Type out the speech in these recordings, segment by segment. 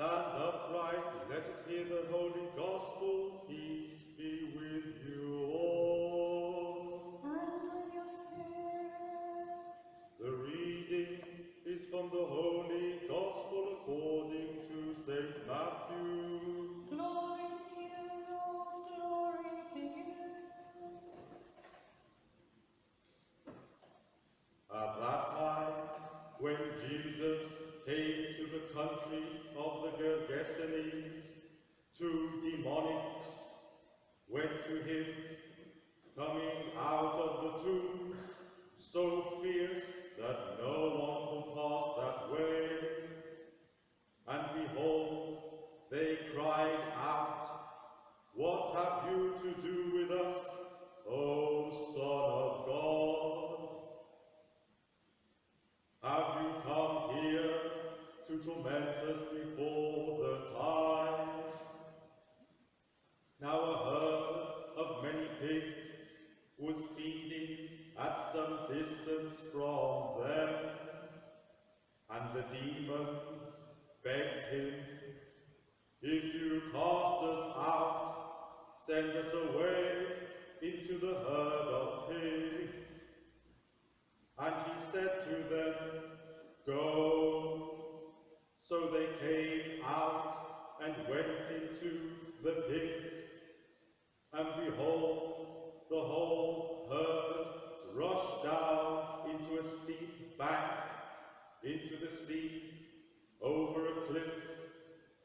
Stand upright, let us hear the holy gospel. Peace be with you all. And with your spirit. The reading is from the holy gospel according to St. Matthew. Glory to you, Lord, glory to you. At that time, when Jesus came to the country of the Gergesenes, 2 demonics went to him, coming out of the tombs, so fierce that no one could pass that way. And behold, they cried out, "What have you to do with us, O Son of God? Have you come here to torment us before the time?" Now a herd of many pigs was feeding at some distance from them, and the demons begged him, "If you cast us out, send us away into the herd of pigs." And he said to them, "Go." So they came out and went into the pigs, and behold, the whole herd rushed down into a steep bank, into the sea, over a cliff,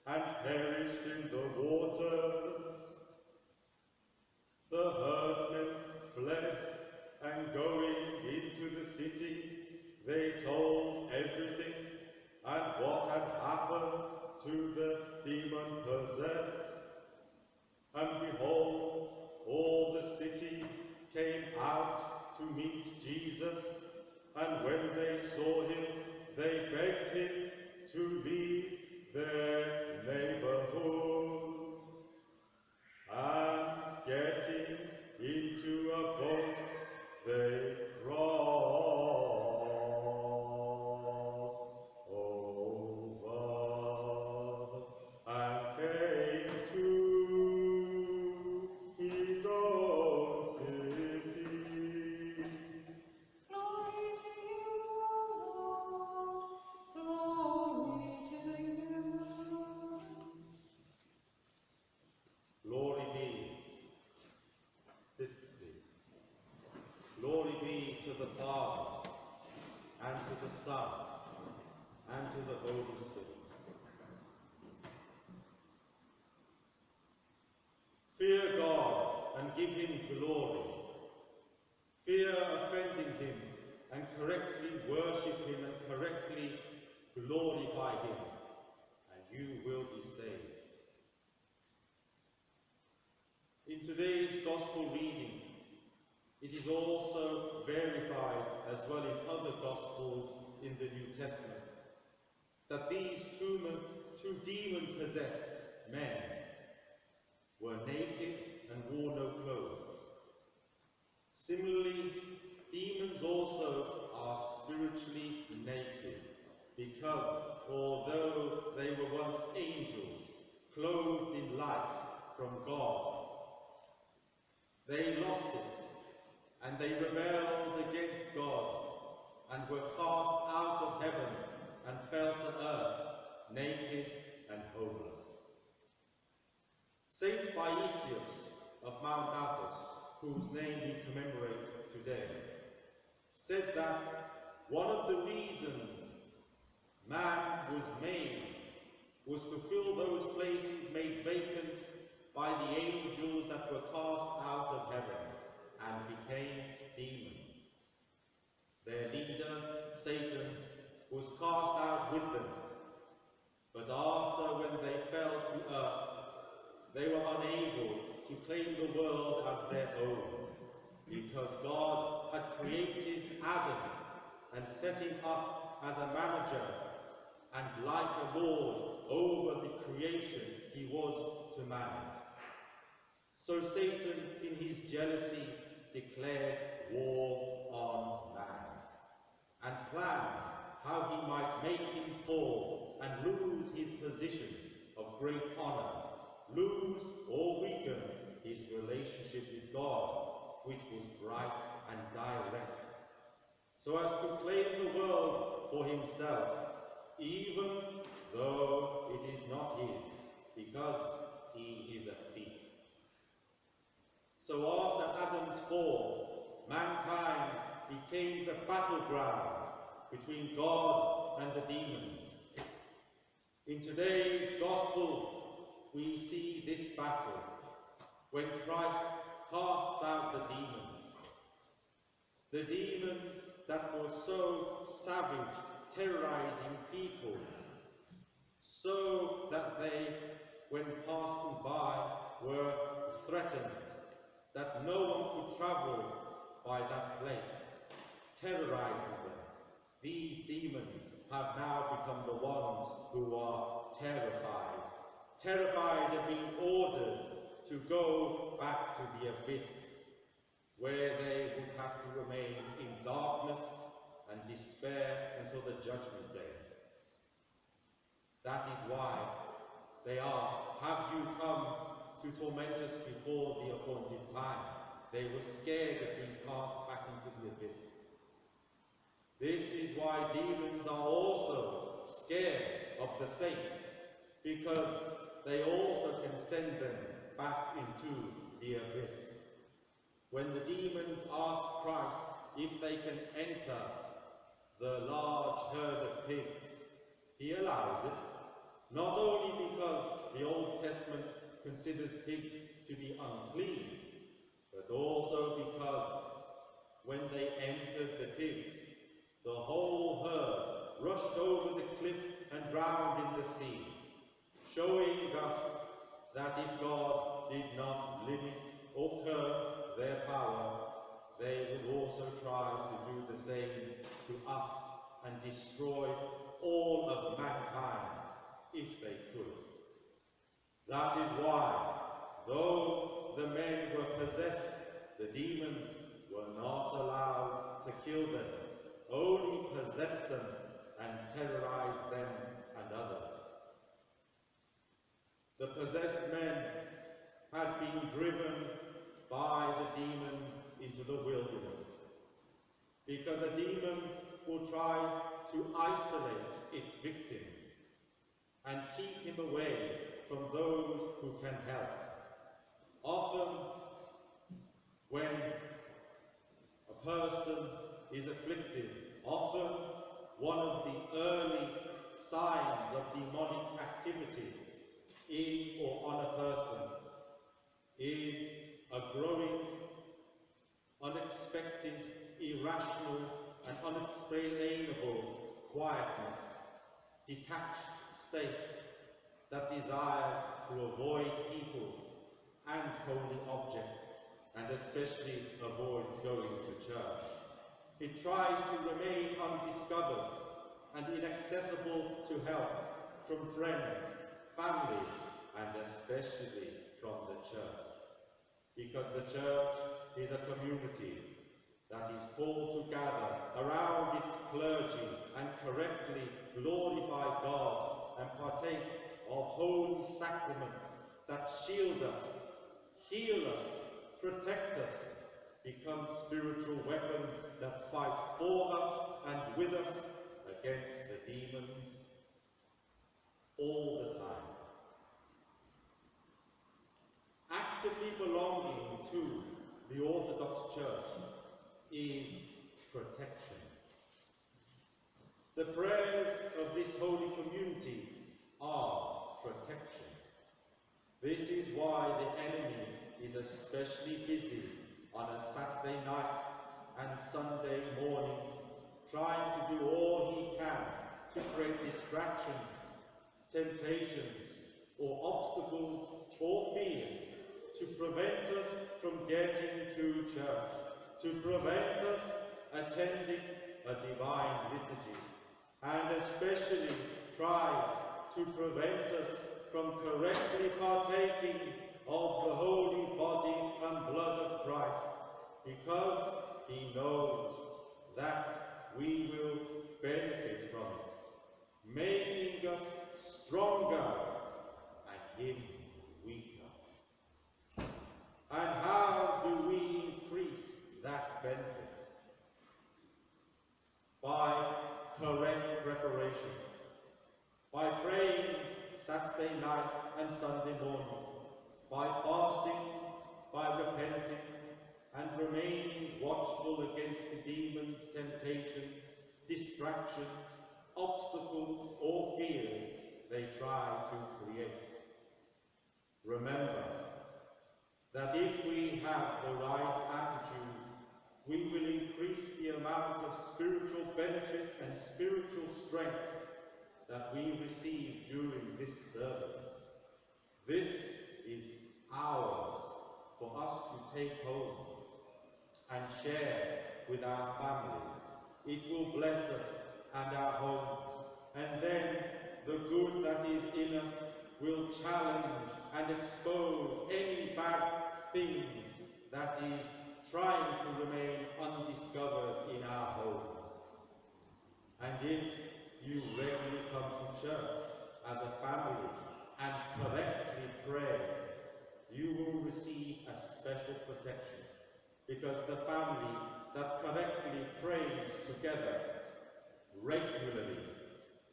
and perished in the waters. The herdsmen fled, and going into the city, they told everything and what had happened to the demon-possessed. And behold, all the city came out to meet Jesus, and when they saw him, they begged him to leave their neighborhood. And getting into a boat, they crossed over and came to his own city. Glory to you, Lord, glory to you. Glory be. Sit, please. Glory be to the Father, and to the Son, and to the Holy Spirit. Fear God and give him glory. Fear offending him and correctly worship him and correctly glorify him, and you will be saved. In today's Gospel reading, it is also verified, as well in other Gospels in the New Testament, that these two demon-possessed men were naked and wore no clothes. Similarly, demons also are spiritually naked, because although they were once angels, clothed in light from God, they lost it, and they rebelled against God, and were cast out of heaven and fell to earth, naked and homeless. Saint Paisius of Mount Athos, whose name we commemorate today, said that one of the reasons man was made was to fill those places made vacant by the angels that were cast out of heaven and became demons. Their leader, Satan, was cast out with them, but after, when they fell to earth, they were unable to claim the world as their own, because God had created Adam and set him up as a manager, and like a lord over the creation he was to manage. So Satan, in his jealousy, declared war on man, and planned how he might make him fall and lose his position of great honor, lose or weaken his relationship with God, which was bright and direct, so as to claim the world for himself, even though it is not his, because he is a thief. So after Adam's fall, mankind became the battleground between God and the demons. In today's gospel, we see this battle when Christ casts out the demons that were so savage, terrorizing people, so that they, when passing by, were threatened, that no one could travel by that place, terrorizing them. These demons have now become the ones who are terrified of being ordered to go back to the abyss, where they would have to remain in darkness and despair until the judgment day. That is why they asked, "Have you come to torment us before the appointed time?" They were scared of being cast back into the abyss. This is why demons are also scared of the saints, because they also can send them back into the abyss. When the demons ask Christ if they can enter the large herd of pigs, he allows it, not only because the Old Testament considers pigs to be unclean, but also because when they entered the pigs, the whole herd rushed over the cliff and drowned in the sea, showing us that if God did not limit or curb their power, they would also try to do the same to us and destroy all of mankind if they could. That is why, though the men were possessed, the demons were not allowed to kill them, only possess them and terrorize them and others. The possessed men had been driven by the demons into the wilderness, because a demon will try to isolate its victim and keep him away from those who can help. Often, when a person is afflicted, often one of the early signs of demonic activity in or on a person is a growing, unexpected, irrational, and unexplainable quietness, detached state that desires to avoid people and holy objects, and especially avoids going to church. It tries to remain undiscovered and inaccessible to help from friends, family, and especially from the church. Because the church is a community that is called to gather around its clergy and correctly glorify God and partake of holy sacraments that shield us, heal us, protect us, become spiritual weapons that fight for us and with us against the demons all the time. Actively belonging to the Orthodox Church is protection. The prayers of this holy community are protection. This is why the enemy is especially busy on a Saturday night and Sunday morning, trying to do all he can to create distractions, temptations, or obstacles or fears to prevent us from getting to church, to prevent us attending a divine liturgy, and especially tries to prevent us from correctly partaking of the holy body and blood of Christ, because he knows that we will benefit from it, making us stronger him weaker. And how do we increase that benefit? By correct preparation, by praying Saturday night and Sunday morning, by fasting, by repenting, and remaining watchful against the demons, temptations, distractions, obstacles, or fears they try to create. Remember that if we have the right attitude, we will increase the amount of spiritual benefit and spiritual strength that we receive during this service. This is ours for us to take home and share with our families. It will bless us and our homes, and then the good that is in us will challenge and expose any bad things that is trying to remain undiscovered in our homes. And if you regularly come to church as a family and correctly pray, you will receive a special protection, because the family that correctly prays together regularly,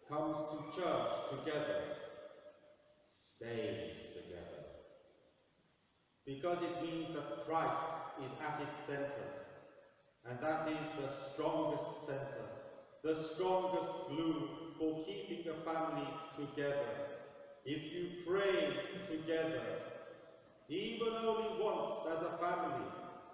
comes to church together, stays together. Because it means that Christ is at its center, and that is the strongest center, the strongest glue for keeping a family together. If you pray together, even only once as a family,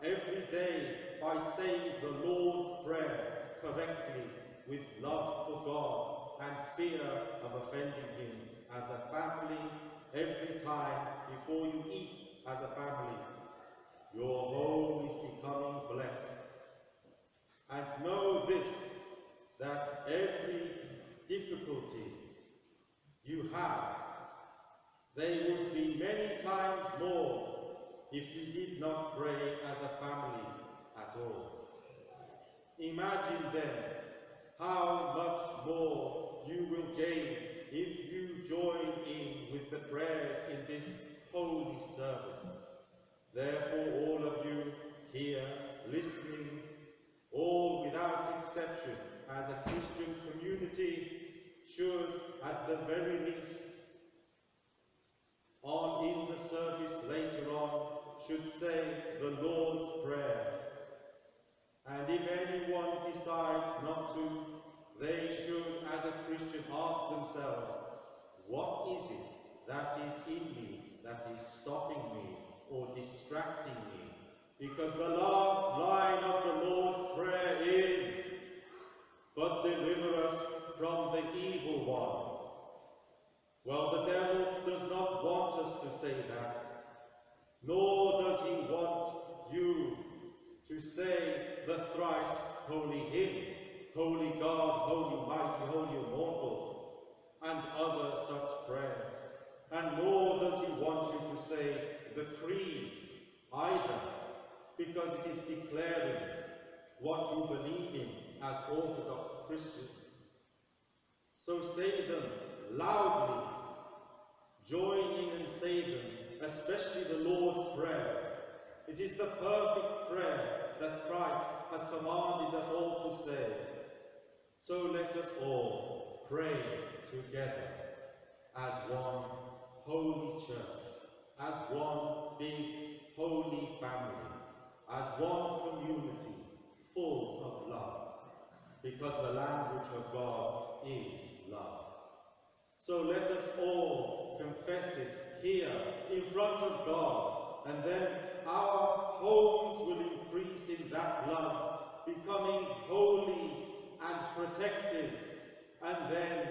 every day, by saying the Lord's Prayer correctly, with love for God and fear of offending him, as a family, every time before you eat as a family, your home is becoming blessed. And know this, that every difficulty you have, they would be many times more if you did not pray as a family at all. Imagine then how much more you will gain if you join in with the prayers in this holy service. Therefore, all of you here, listening, all without exception, as a Christian community, should, at the very least, in the service later on, should say the Lord's Prayer. And if anyone decides not to, they should, as a Christian, ask themselves, what is it that is in me that is stopping me or distracting me? Because the last line of the Lord's Prayer is, but deliver us from the evil one. Well, the devil does not want us to say that, nor does he want you to say the thrice holy hymn, Holy God, Holy Mighty, Holy Immortal, and other such prayers. And nor does he want you to say the creed either, because it is declaring what you believe in as Orthodox Christians. So say them loudly, join in and say them, especially the Lord's Prayer. It is the perfect prayer that Christ has commanded us all to say. So let us all pray together as one holy church, as one big holy family, as one community full of love, because the language of God is love. So let us all confess it here in front of God, and then our homes will increase in that love, becoming holy and protected, and then